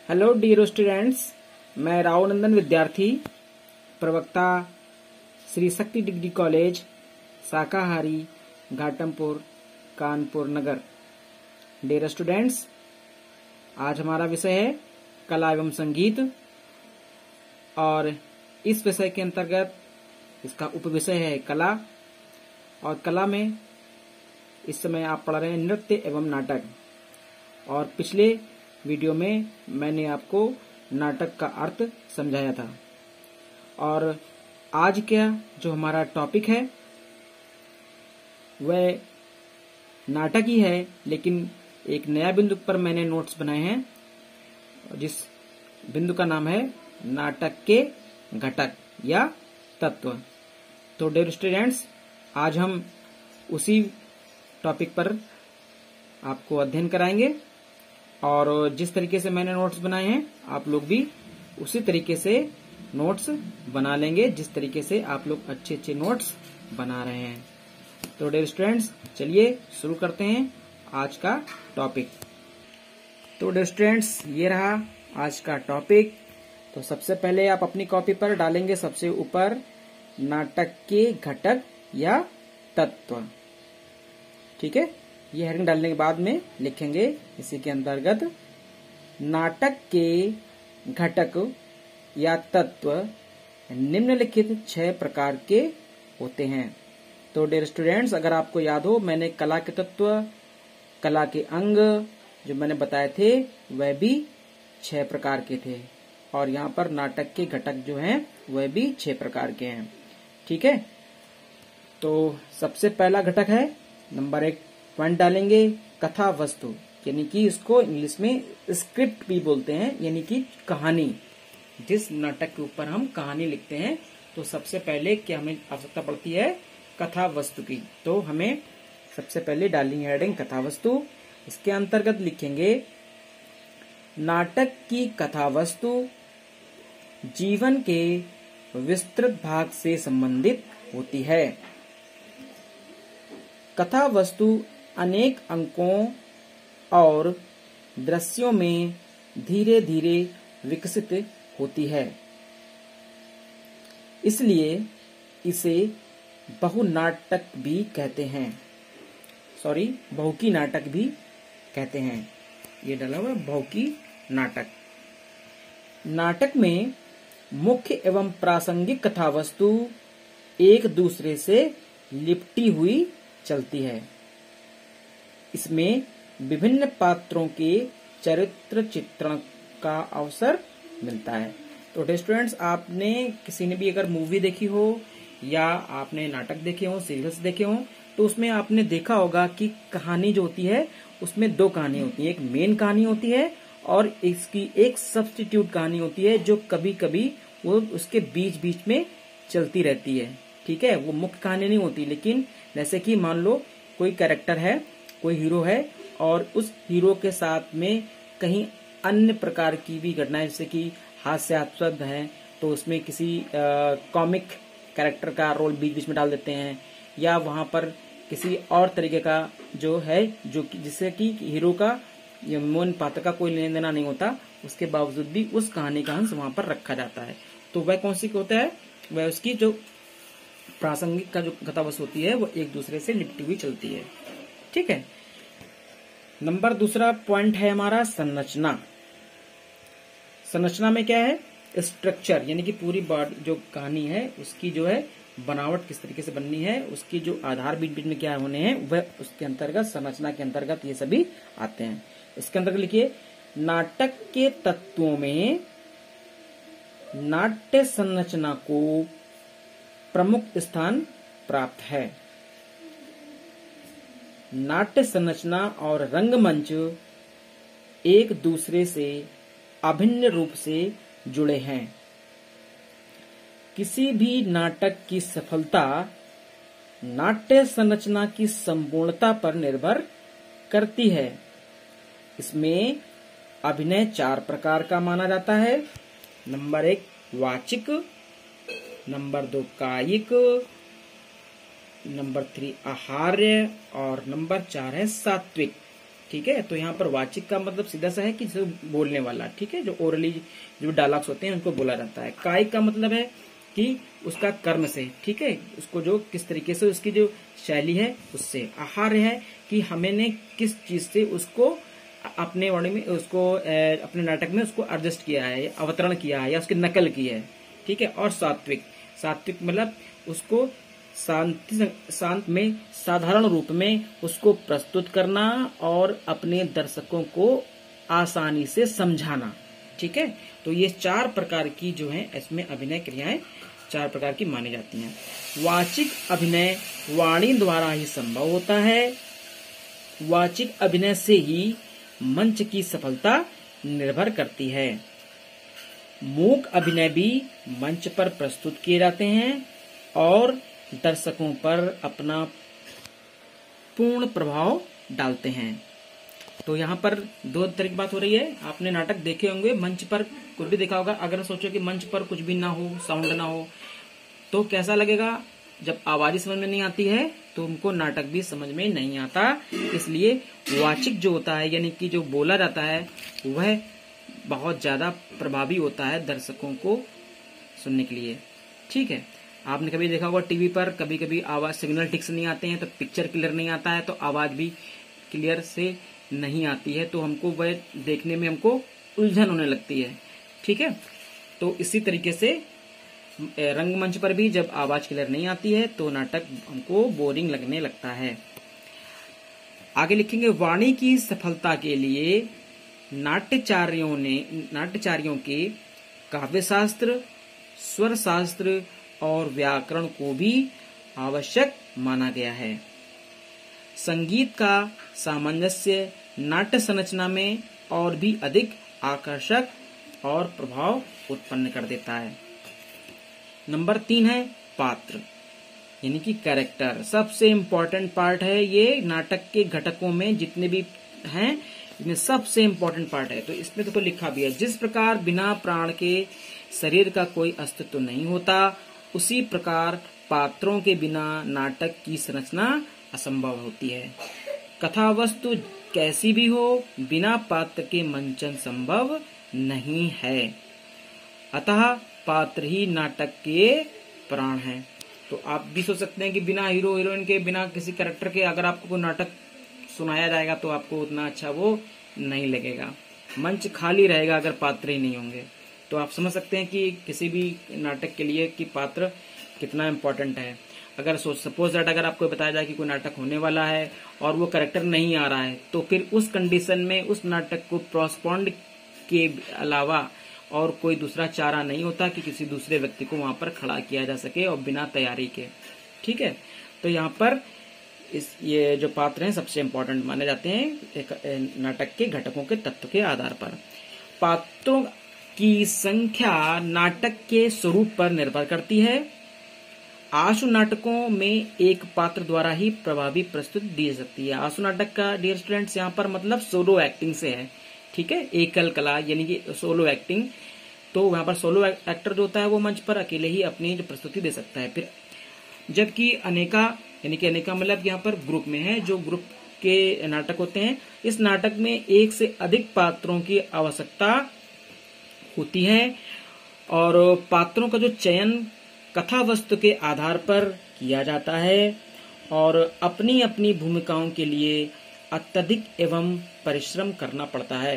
Hello dear students, मैं राव नंदन विद्यार्थी प्रवक्ता श्री शक्ति डिग्री कॉलेज शाकाहारी घाटमपुर कानपुर नगर। डियर स्टूडेंट्स, आज हमारा विषय है कला एवं संगीत और इस विषय के अंतर्गत इसका उपविषय है कला। और कला में इस समय आप पढ़ रहे हैं नृत्य एवं नाटक। और पिछले वीडियो में मैंने आपको नाटक का अर्थ समझाया था। और आज क्या जो हमारा टॉपिक है वह नाटक ही है, लेकिन एक नया बिंदु पर मैंने नोट्स बनाए हैं जिस बिंदु का नाम है नाटक के घटक या तत्व। तो डियर स्टूडेंट्स, आज हम उसी टॉपिक पर आपको अध्ययन कराएंगे और जिस तरीके से मैंने नोट्स बनाए हैं आप लोग भी उसी तरीके से नोट्स बना लेंगे जिस तरीके से आप लोग अच्छे अच्छे नोट्स बना रहे हैं। तो डियर स्टूडेंट्स, चलिए शुरू करते हैं आज का टॉपिक। तो डियर स्टूडेंट्स, ये रहा आज का टॉपिक। तो सबसे पहले आप अपनी कॉपी पर डालेंगे सबसे ऊपर नाटक के घटक या तत्व। ठीक है, ये हेडिंग डालने के बाद में लिखेंगे इसी के अंतर्गत नाटक के घटक या तत्व निम्नलिखित 6 प्रकार के होते हैं। तो डियर स्टूडेंट्स, अगर आपको याद हो, मैंने कला के तत्व, कला के अंग जो मैंने बताए थे वह भी 6 प्रकार के थे और यहाँ पर नाटक के घटक जो हैं वह भी 6 प्रकार के हैं। ठीक है, तो सबसे पहला घटक है, नंबर 1 पॉइंट डालेंगे कथा वस्तु, यानी कि इसको इंग्लिश में स्क्रिप्ट भी बोलते हैं, यानी कि कहानी। जिस नाटक के ऊपर हम कहानी लिखते हैं तो सबसे पहले क्या हमें आवश्यकता पड़ती है, कथा वस्तु की। तो हमें सबसे पहले डालेंगे हेडिंग कथा वस्तु। इसके अंतर्गत लिखेंगे नाटक की कथा वस्तु जीवन के विस्तृत भाग से संबंधित होती है। कथा वस्तु अनेक अंकों और दृश्यों में धीरे धीरे विकसित होती है, इसलिए इसे बहुनाटक भी कहते हैं। बहुकी नाटक भी कहते हैं। ये डाला हुआ बहुकी नाटक। नाटक में मुख्य एवं प्रासंगिक कथा वस्तु एक दूसरे से लिपटी हुई चलती है। इसमें विभिन्न पात्रों के चरित्र चित्रण का अवसर मिलता है। तो स्टूडेंट्स, आपने किसी ने भी अगर मूवी देखी हो या आपने नाटक देखे हो, सीरियल्स देखे हो, तो उसमें आपने देखा होगा कि कहानी जो होती है उसमें 2 कहानी होती है। एक मेन कहानी होती है और इसकी एक सब्स्टिट्यूट कहानी होती है जो कभी कभी वो उसके बीच बीच में चलती रहती है। ठीक है, वो मुख्य कहानी नहीं होती, लेकिन जैसे कि मान लो कोई कैरेक्टर है, कोई हीरो है और उस हीरो के साथ में कहीं अन्य प्रकार की भी घटनाएं, जैसे कि हास्यास्पद है तो उसमें किसी कॉमिक कैरेक्टर का रोल बीच बीच में डाल देते हैं, या वहां पर किसी और तरीके का जो है जो जिससे कि हीरो का मूल पात्र का कोई लेना देना नहीं होता, उसके बावजूद भी उस कहानी का अंश वहां पर रखा जाता है। तो वह कौन सी होता है, वह उसकी जो प्रासंगिक का जो कथा वस्तु होती है वो एक दूसरे से लिपटी हुई चलती है। ठीक है, नंबर दूसरा पॉइंट है हमारा संरचना। संरचना में क्या है, स्ट्रक्चर, यानी कि पूरी बॉडी जो कहानी है उसकी जो है बनावट किस तरीके से बननी है, उसकी जो आधार बीच बीच में क्या होने हैं, वह उसके अंतर्गत संरचना के अंतर्गत ये सभी आते हैं। इसके अंतर्गत लिखिए नाटक के तत्वों में नाट्य संरचना को प्रमुख स्थान प्राप्त है। नाट्य संरचना और रंगमंच एक दूसरे से अभिन्न रूप से जुड़े हैं। किसी भी नाटक की सफलता नाट्य संरचना की संपूर्णता पर निर्भर करती है। इसमें अभिनय 4 प्रकार का माना जाता है। नंबर 1 वाचिक, नंबर 2 कायिक, नंबर 3 आहार्य और नंबर 4 है सात्विक। ठीक है। तो यहाँ पर वाचिक का मतलब सीधा सा है कि जो बोलने वाला, ठीक है, जो ओरली जो डायलॉग्स होते हैं उनको बोला जाता है। कायिक का मतलब है कि उसका कर्म से, ठीक है, उसको जो किस तरीके से उसकी जो शैली है उससे। आहार्य है कि हमने किस चीज से उसको अपने वाणी में उसको अपने नाटक में उसको एडजस्ट किया है, अवतरण किया है या उसकी नकल की है, ठीक है। और सात्विक, सात्विक मतलब उसको शांत में साधारण रूप में उसको प्रस्तुत करना और अपने दर्शकों को आसानी से समझाना, ठीक है। तो ये 4 प्रकार की जो है इसमें अभिनय क्रियाएं 4 प्रकार की मानी जाती हैं। वाचिक अभिनय वाणी द्वारा ही संभव होता है। वाचिक अभिनय से ही मंच की सफलता निर्भर करती है। मूक अभिनय भी मंच पर प्रस्तुत किए जाते हैं और दर्शकों पर अपना पूर्ण प्रभाव डालते हैं। तो यहाँ पर 2 तरह की बात हो रही है। आपने नाटक देखे होंगे, मंच पर कुछ भी देखा होगा। अगर सोचो कि मंच पर कुछ भी ना हो, साउंड ना हो, तो कैसा लगेगा? जब आवाज ही समझ में नहीं आती है तो उनको नाटक भी समझ में नहीं आता। इसलिए वाचिक जो होता है, यानी कि जो बोला जाता है, वह बहुत ज्यादा प्रभावी होता है दर्शकों को सुनने के लिए, ठीक है। आपने कभी देखा होगा टीवी पर कभी कभी आवाज सिग्नल ठीक से नहीं आते हैं तो पिक्चर क्लियर नहीं आता है, तो आवाज भी क्लियर से नहीं आती है, तो हमको वह देखने में हमको उलझन होने लगती है, ठीक है। तो इसी तरीके से रंगमंच पर भी जब आवाज क्लियर नहीं आती है तो नाटक हमको बोरिंग लगने लगता है। आगे लिखेंगे, वाणी की सफलता के लिए नाट्यचार्यों के काव्यशास्त्र, स्वर शास्त्र और व्याकरण को भी आवश्यक माना गया है। संगीत का सामंजस्य नाट्य संरचना में और भी अधिक आकर्षक और प्रभाव उत्पन्न कर देता है। नंबर 3 है पात्र, यानी कि कैरेक्टर। सबसे इम्पोर्टेंट पार्ट है ये नाटक के घटकों में, जितने भी हैं इसमें सबसे इम्पोर्टेंट पार्ट है। तो इसमें तो लिखा भी है, जिस प्रकार बिना प्राण के शरीर का कोई अस्तित्व नहीं होता, उसी प्रकार पात्रों के बिना नाटक की संरचना असंभव होती है। कथा वस्तु कैसी भी हो, बिना पात्र के मंचन संभव नहीं है। अतः पात्र ही नाटक के प्राण हैं। तो आप भी सोच सकते हैं कि बिना हीरो हीरोइन के, बिना किसी कैरेक्टर के अगर आपको कोई नाटक सुनाया जाएगा तो आपको उतना अच्छा वो नहीं लगेगा। मंच खाली रहेगा अगर पात्र ही नहीं होंगे। तो आप समझ सकते हैं कि किसी भी नाटक के लिए कि पात्र कितना इम्पोर्टेंट है। अगर सपोज दैट अगर आपको बताया जाए कि कोई नाटक होने वाला है और वो कैरेक्टर नहीं आ रहा है, तो फिर उस कंडीशन में उस नाटक को प्रोस्पॉन्ड के अलावा और कोई दूसरा चारा नहीं होता कि किसी दूसरे व्यक्ति को वहां पर खड़ा किया जा सके और बिना तैयारी के, ठीक है। तो यहाँ पर ये जो पात्र हैं सबसे इम्पोर्टेंट माने जाते हैं एक नाटक के घटकों के तत्व के आधार पर। पात्रों की संख्या नाटक के स्वरूप पर निर्भर करती है। आशु नाटकों में एक पात्र द्वारा ही प्रभावी प्रस्तुति दी जा सकती है। आशु नाटक का डियर स्टूडेंट्स यहाँ पर मतलब सोलो एक्टिंग से है, ठीक है, एकल कला यानी कि सोलो एक्टिंग। तो वहां पर सोलो एक्टर जो होता है वो मंच पर अकेले ही अपनी जो प्रस्तुति दे सकता है। फिर जबकि अनेका यानी कि अनेका मतलब यहाँ पर ग्रुप में है, जो ग्रुप के नाटक होते हैं, इस नाटक में एक से अधिक पात्रों की आवश्यकता होती है और पात्रों का जो चयन कथा वस्तु के आधार पर किया जाता है और अपनी अपनी भूमिकाओं के लिए अत्यधिक एवं परिश्रम करना पड़ता है।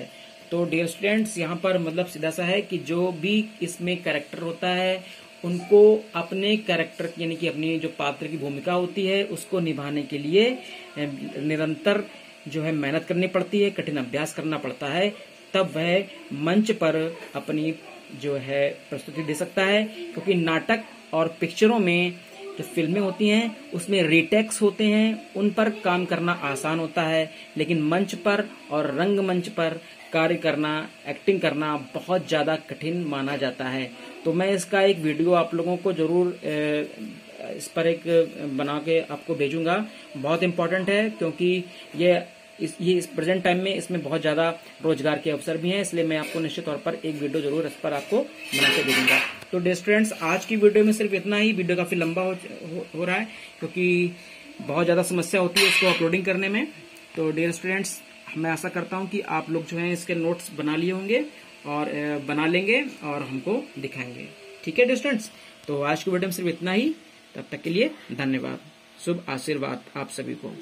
तो डियर स्टूडेंट्स यहाँ पर मतलब सीधा सा है कि जो भी इसमें कैरेक्टर होता है उनको अपने कैरेक्टर यानी कि अपनी जो पात्र की भूमिका होती है उसको निभाने के लिए निरंतर जो है मेहनत करनी पड़ती है, कठिन अभ्यास करना पड़ता है, तब वह मंच पर अपनी जो है प्रस्तुति दे सकता है। क्योंकि नाटक और पिक्चरों में जो फिल्में होती हैं उसमें रीटेक्स होते हैं, उन पर काम करना आसान होता है, लेकिन मंच पर और रंगमंच पर कार्य करना, एक्टिंग करना बहुत ज्यादा कठिन माना जाता है। तो मैं इसका एक वीडियो आप लोगों को जरूर इस पर एक बना के आपको भेजूंगा। बहुत इम्पोर्टेंट है क्योंकि ये इस प्रेजेंट टाइम में इसमें बहुत ज्यादा रोजगार के अवसर भी हैं, इसलिए मैं आपको निश्चित तौर पर एक वीडियो जरूर इस पर आपको बना के दे दूंगा। तो डियर स्टूडेंट्स आज की वीडियो में सिर्फ इतना ही। वीडियो काफी लंबा हो रहा है क्योंकि बहुत ज्यादा समस्या होती है इसको अपलोडिंग करने में। तो डियर स्टूडेंट्स मैं आशा करता हूं कि आप लोग जो है इसके नोट्स बना लिए होंगे और बना लेंगे और हमको दिखाएंगे। ठीक है स्टूडेंट्स, तो आज की वीडियो में सिर्फ इतना ही। तब तक के लिए धन्यवाद। शुभ आशीर्वाद आप सभी को।